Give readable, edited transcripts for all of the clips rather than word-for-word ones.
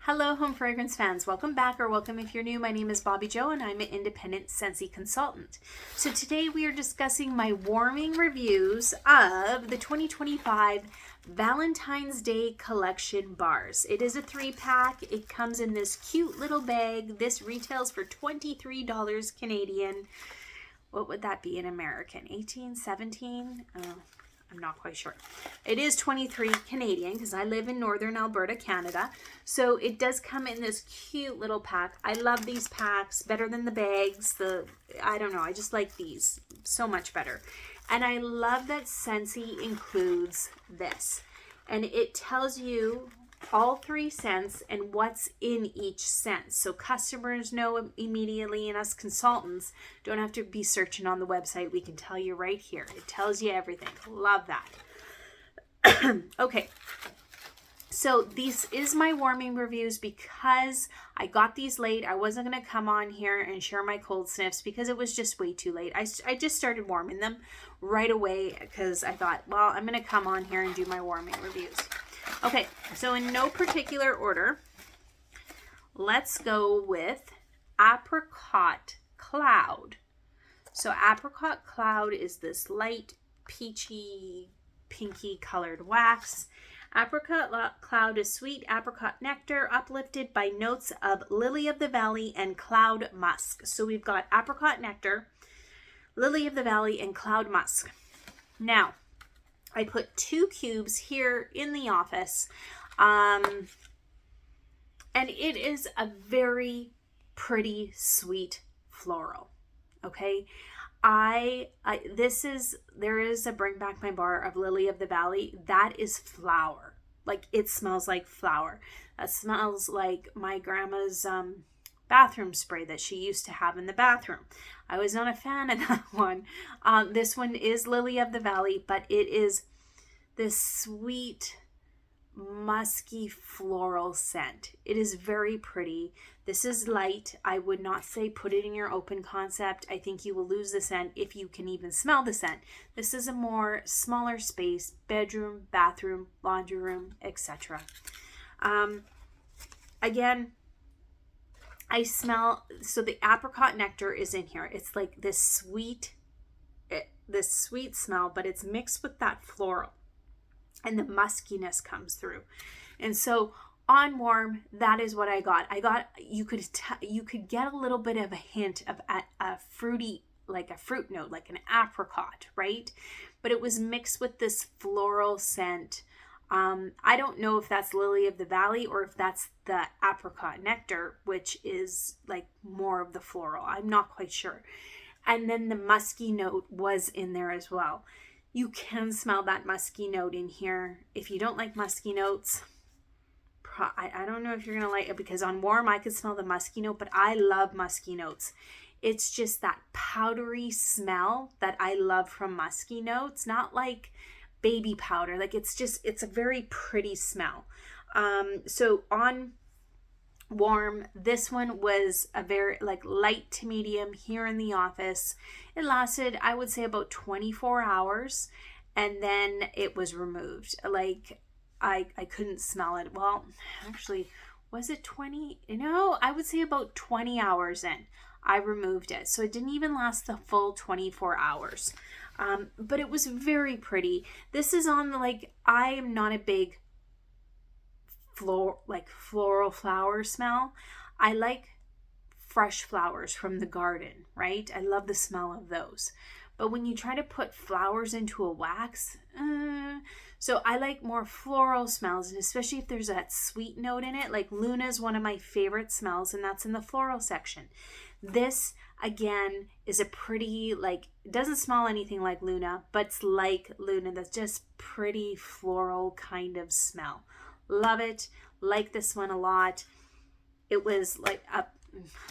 Hello, home fragrance fans. Welcome back, or welcome if you're new. My name is Bobbie-Jo and I'm an independent Scentsy consultant. So today we are discussing my warming reviews of the 2025 Valentine's Day collection bars. It is a 3-pack. It comes in this cute little bag. This retails for $23 Canadian. What would that be in American? 18, 17? I'm not quite sure. It is 23 Canadian because I live in northern Alberta, Canada. So it does come in this cute little pack. I love these packs better than the bags. I don't know. I just like these so much better. And I love that Scentsy includes this. And it tells you all 3 scents and what's in each scent. So customers know immediately, and us consultants don't have to be searching on the website. We can tell you right here. It tells you everything. Love that. Okay. So this is my warming reviews because I got these late. I wasn't going to come on here and share my cold sniffs because it was just way too late. I just started warming them right away because I thought, well, I'm going to come on here and do my warming reviews. Okay, so in no particular order, let's go with Apricot Cloud. So Apricot Cloud is this light peachy, pinky colored wax. Apricot Cloud is sweet apricot nectar uplifted by notes of lily of the valley and cloud musk. So we've got apricot nectar, lily of the valley, and cloud musk. Now, I put 2 cubes here in the office, and it is a very pretty, sweet floral. Okay, there is a Bring Back My Bar of Lily of the Valley. That is flower. Like, it smells like flower. That smells like my grandma's bathroom spray that she used to have in the bathroom. I was not a fan of that one. This one is Lily of the Valley, but it is this sweet, musky floral scent. It is very pretty. This is light. I would not say put it in your open concept. I think you will lose the scent if you can even smell the scent. This is a more smaller space, bedroom, bathroom, laundry room, etc. Again, I smell, so the apricot nectar is in here. It's like this sweet smell, but it's mixed with that floral, and the muskiness comes through. And so on warm, that is what I got. You could get a little bit of a hint of a fruity, like a fruit note, like an apricot, right? But it was mixed with this floral scent. I don't know if that's Lily of the Valley or if that's the apricot nectar, which is like more of the floral. I'm not quite sure. And then the musky note was in there as well. You can smell that musky note in here. If you don't like musky notes, I don't know if you're going to like it, because on warm I could smell the musky note, but I love musky notes. It's just that powdery smell that I love from musky notes, not like baby powder. Like, it's a very pretty smell. So on warm, this one was a very light to medium here in the office. It lasted, I would say, about 24 hours, and then it was removed. Like, I couldn't smell it. Well, actually, was it 20? No, I would say about 20 hours in, I removed it. So it didn't even last the full 24 hours. But it was very pretty. This is on I am not a big floral flower smell. I like fresh flowers from the garden, right? I love the smell of those. But when you try to put flowers into a wax, so I like more floral smells, and especially if there's that sweet note in it. Like, Luna is one of my favorite smells, and that's in the floral section. This, again, is a pretty, it doesn't smell anything like Luna, but it's like Luna. That's just pretty floral kind of smell. Love it. Like this one a lot. It was like a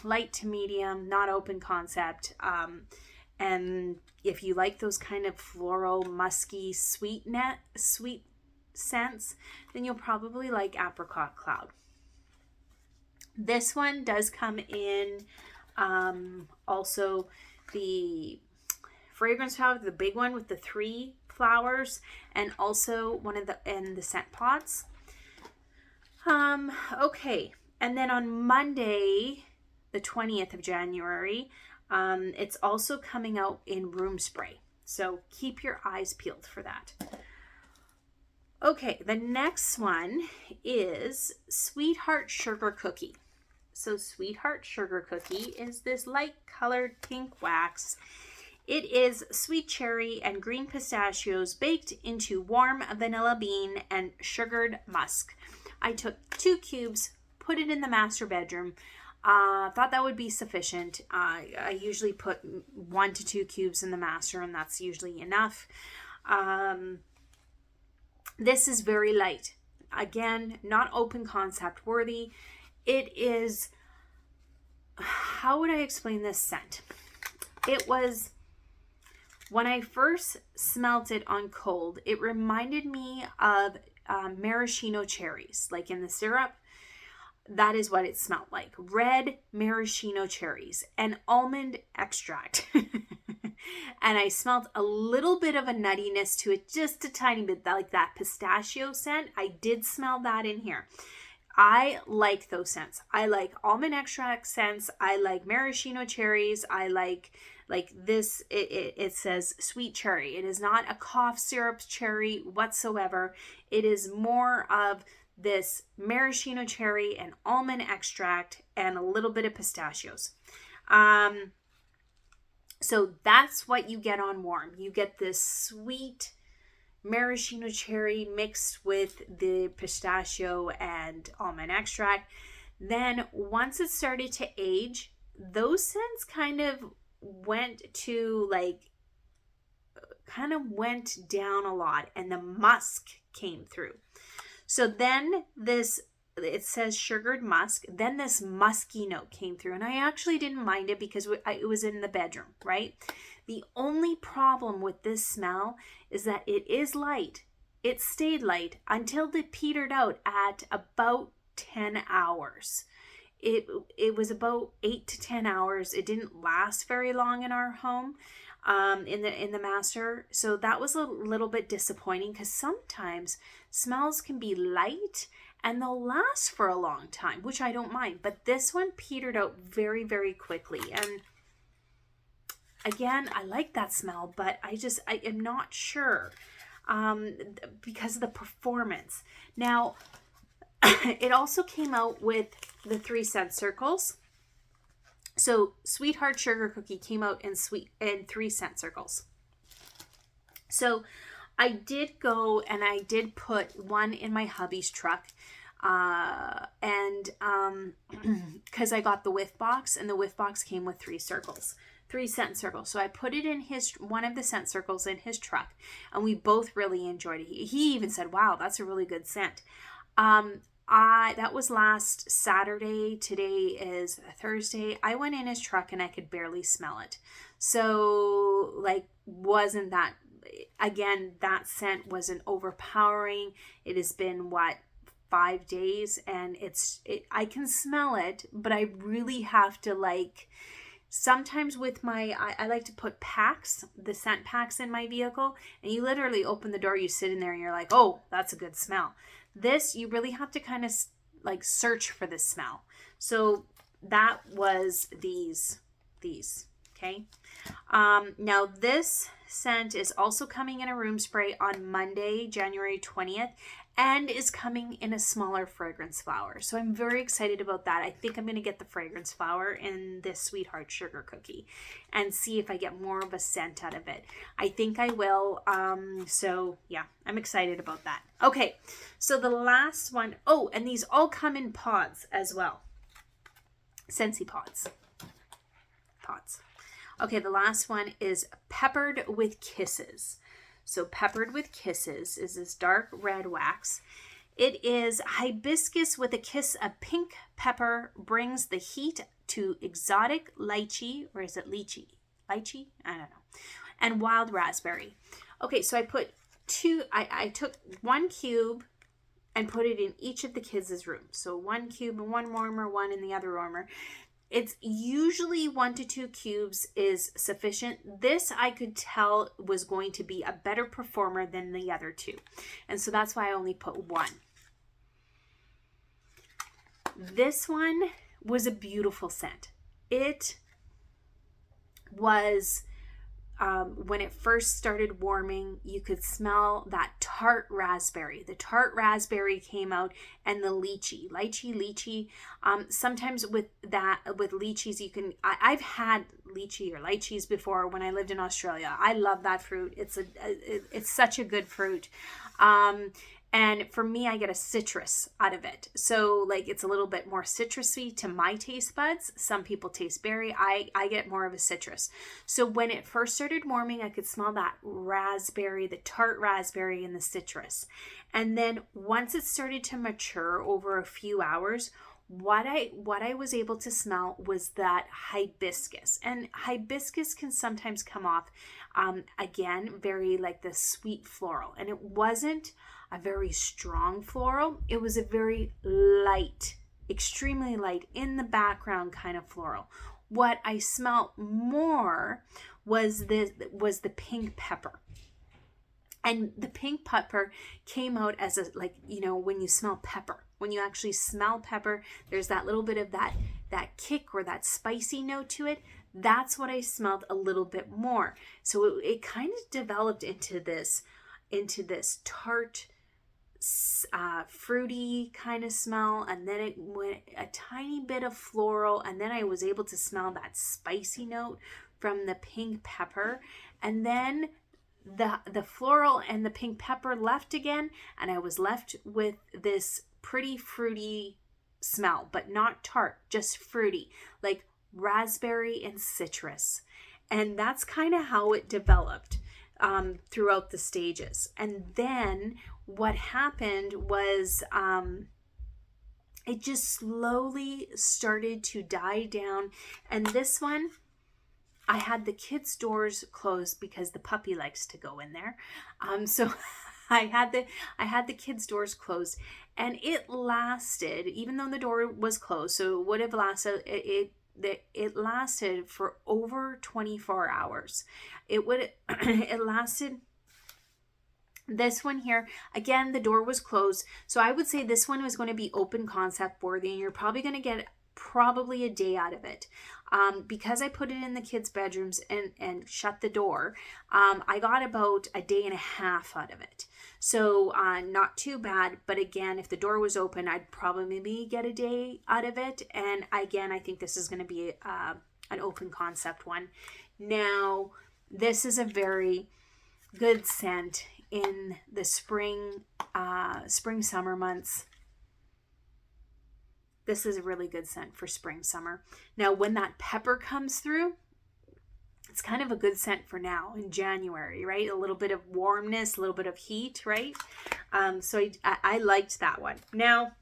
light to medium, not open concept. And if you like those kind of floral, musky, sweet scents, then you'll probably like Apricot Cloud. This one does come in also the fragrance powder, the big one with the 3 flowers, and also one of the scent pods. Okay, And then on Monday, the 20th of January, it's also coming out in room spray. So keep your eyes peeled for that. Okay, the next one is Sweetheart Sugar Cookie. So Sweetheart Sugar Cookie is this light colored pink wax. It is sweet cherry and green pistachios baked into warm vanilla bean and sugared musk. I took 2 cubes, put it in the master bedroom. Thought that would be sufficient. I usually put 1 to 2 cubes in the master, and that's usually enough. This is very light. Again, not open concept worthy. It is, how would I explain this scent? It was, when I first smelt it on cold, it reminded me of maraschino cherries, like in the syrup. That is what it smelled like. Red maraschino cherries and almond extract. And I smelled a little bit of a nuttiness to it, just a tiny bit, like that pistachio scent. I did smell that in here. I like those scents. I like almond extract scents. I like maraschino cherries. I like this, it says sweet cherry. It is not a cough syrup cherry whatsoever. It is more of this maraschino cherry and almond extract and a little bit of pistachios. So that's what you get on warm. You get this sweet maraschino cherry mixed with the pistachio and almond extract. Then once it started to age, those scents kind of went down a lot, and the musk came through. So then it says sugared musk, then this musky note came through, and I actually didn't mind it because it was in the bedroom, right? The only problem with this smell is that it is light. It stayed light until it petered out at about 10 hours. It was about 8 to 10 hours. It didn't last very long in our home, in the master. So that was a little bit disappointing, because sometimes smells can be light and they'll last for a long time, which I don't mind. But this one petered out very, very quickly. And again, I like that smell, but I am not sure because of the performance. Now, it also came out with the 3 scent circles. So Sweetheart Sugar Cookie came out in 3 scent circles. So I did go and I did put one in my hubby's truck, and because I got the whiff box, and the whiff box came with 3 scent circles. So I put it in one of the scent circles in his truck, and we both really enjoyed it. He even said, "Wow, that's a really good scent." That was last Saturday. Today is Thursday. I went in his truck and I could barely smell it. So wasn't that, again, that scent wasn't overpowering. It has been 5 days, and I can smell it, but I really have to sometimes with I like to put packs, the scent packs in my vehicle, and you literally open the door, you sit in there and you're like, oh, that's a good smell. This, you really have to kind of search for the smell. So that was these, okay? Now this scent is also coming in a room spray on Monday, January 20th, and is coming in a smaller fragrance flower. So I'm very excited about that. I think I'm going to get the fragrance flower in this Sweetheart Sugar Cookie and see if I get more of a scent out of it. I think I will. So yeah, I'm excited about that. Okay, so the last one, and these all come in pods as well. Scentsy pods. Okay, the last one is Peppered with Kisses. So Peppered with Kisses is this dark red wax. It is hibiscus with a kiss of pink pepper, brings the heat to exotic lychee, or is it lychee? Lychee? I don't know. And wild raspberry. Okay, so I put I took 1 cube and put it in each of the kids' rooms. So 1 cube in one warmer, 1 in the other warmer. It's usually 1 to 2 cubes is sufficient. This I could tell was going to be a better performer than the other 2. And so that's why I only put 1. This one was a beautiful scent. It was, when it first started warming, you could smell that tart raspberry. The tart raspberry came out, and the lychee. Sometimes with lychees, you can. I've had lychee or lychees before when I lived in Australia. I love that fruit. It's such a good fruit. And for me, I get a citrus out of it. So like it's a little bit more citrusy to my taste buds. Some people taste berry. I get more of a citrus. So when it first started warming, I could smell that raspberry, the tart raspberry and the citrus. And then once it started to mature over a few hours, what I was able to smell was that hibiscus. And hibiscus can sometimes come off, again, very like the sweet floral. And it wasn't a very strong floral. It was a very light, extremely light, in the background kind of floral. What I smelled more was the pink pepper. And the pink pepper came out as a, like, you know, when you smell pepper, when you actually smell pepper, there's that little bit of that kick or that spicy note to it. That's what I smelled a little bit more. So it kind of developed into this tart, fruity kind of smell, and then it went a tiny bit of floral, and then I was able to smell that spicy note from the pink pepper, and then the floral and the pink pepper left again, and I was left with this pretty fruity smell, but not tart, just fruity, like raspberry and citrus. And that's kind of how it developed throughout the stages. And then what happened was it just slowly started to die down. And this one, I had the kids' doors closed because the puppy likes to go in there. So I had the kids' doors closed, and it lasted, even though the door was closed. So it would have lasted. It lasted for over 24 hours. It lasted. This one here, again, the door was closed. So I would say this one was going to be open concept worthy, and you're probably going to get probably a day out of it. Because I put it in the kids' bedrooms and shut the door, I got about a day and a half out of it. So not too bad. But again, if the door was open, I'd probably maybe get a day out of it. And again, I think this is going to be an open concept one. Now, this is a very good scent in the spring, summer months. This is a really good scent for spring, summer. Now, when that pepper comes through, it's kind of a good scent for now in January, right? A little bit of warmness, a little bit of heat, right? So I liked that one. Now,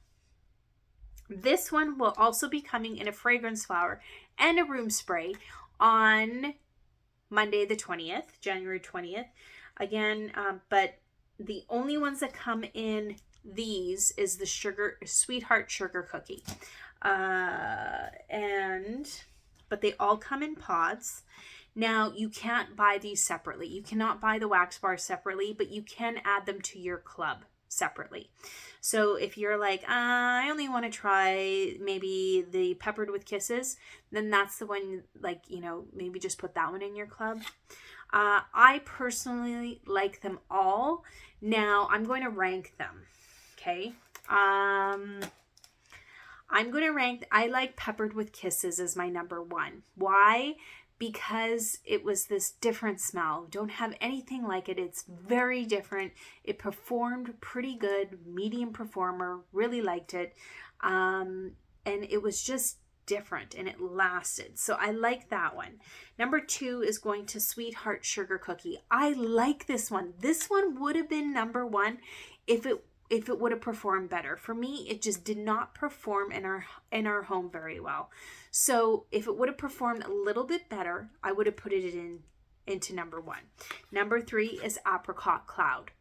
this one will also be coming in a fragrance flower and a room spray on Monday the 20th, January 20th. Again, but the only ones that come in these is the sweetheart sugar cookie, but they all come in pods. Now, you can't buy these separately. You cannot buy the wax bars separately, but you can add them to your club separately. So if you're like, I only want to try maybe the peppered with kisses, then that's the one, like, you know, maybe just put that one in your club. I personally like them all. Now, I'm going to rank them. Okay. I'm going to rank, I like peppered with kisses as my number one. Why? Because it was this different smell. Don't have anything like it. It's very different. It performed pretty good, medium performer, really liked it. And it was just different and it lasted. So I like that one. Number 2 is going to Sweetheart Sugar Cookie. I like this one. This one would have been number 1 if it would have performed better. For me, it just did not perform in our home very well. So if it would have performed a little bit better, I would have put it into number 1. Number 3 is Apricot Cloud.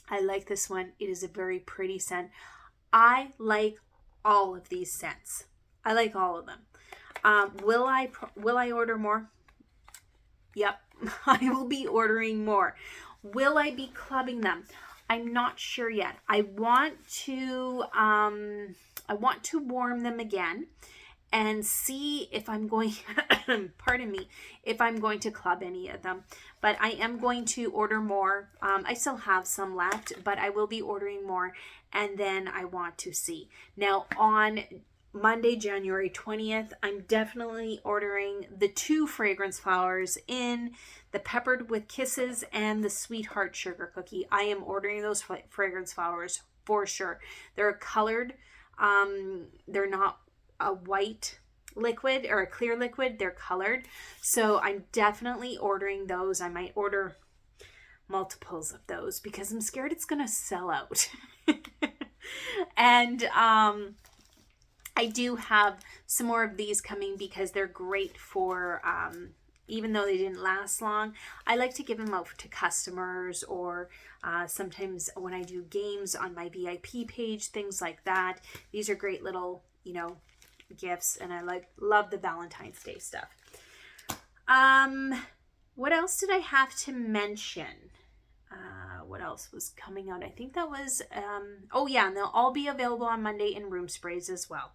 I like this one. It is a very pretty scent. I like all of these scents. I like all of them. Will I order more? Yep, I will be ordering more. Will I be clubbing them? I'm not sure yet. I want to I want to warm them again and see if I'm going, pardon me, if I'm going to club any of them. But I am going to order more. I still have some left, but I will be ordering more, and then I want to see. Now on Monday, January 20th, I'm definitely ordering the 2 fragrance flowers in the Peppered with Kisses and the Sweetheart Sugar Cookie. I am ordering those fragrance flowers for sure. They're colored. They're not a white liquid or a clear liquid. They're colored. So I'm definitely ordering those. I might order multiples of those because I'm scared it's going to sell out. And I do have some more of these coming because they're great for, even though they didn't last long, I like to give them out to customers, or sometimes when I do games on my VIP page, things like that. These are great little, gifts, and I love the Valentine's Day stuff. What else did I have to mention? What else was coming out? I think that was, oh yeah, and they'll all be available on Monday in room sprays as well.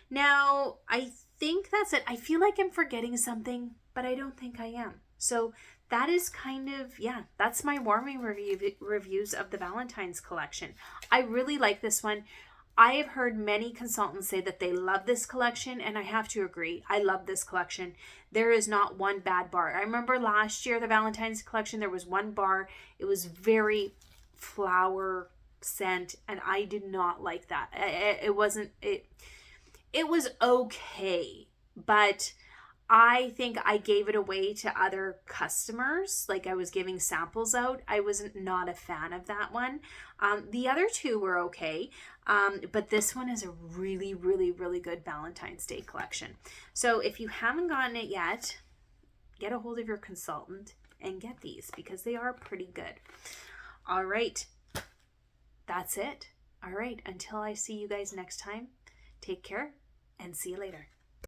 Now, I think that's it. I feel like I'm forgetting something, but I don't think I am. So that is kind of, yeah, that's my warming reviews of the Valentine's collection. I really like this one. I have heard many consultants say that they love this collection, and I have to agree. I love this collection. There is not one bad bar. I remember last year, the Valentine's collection, there was one bar. It was very flower scent, and I did not like that. It was okay, but I think I gave it away to other customers. Like I was giving samples out. I was not a fan of that one. The other 2 were okay. But this one is a really, really, really good Valentine's Day collection. So if you haven't gotten it yet, get a hold of your consultant and get these because they are pretty good. All right. That's it. All right. Until I see you guys next time, take care and see you later.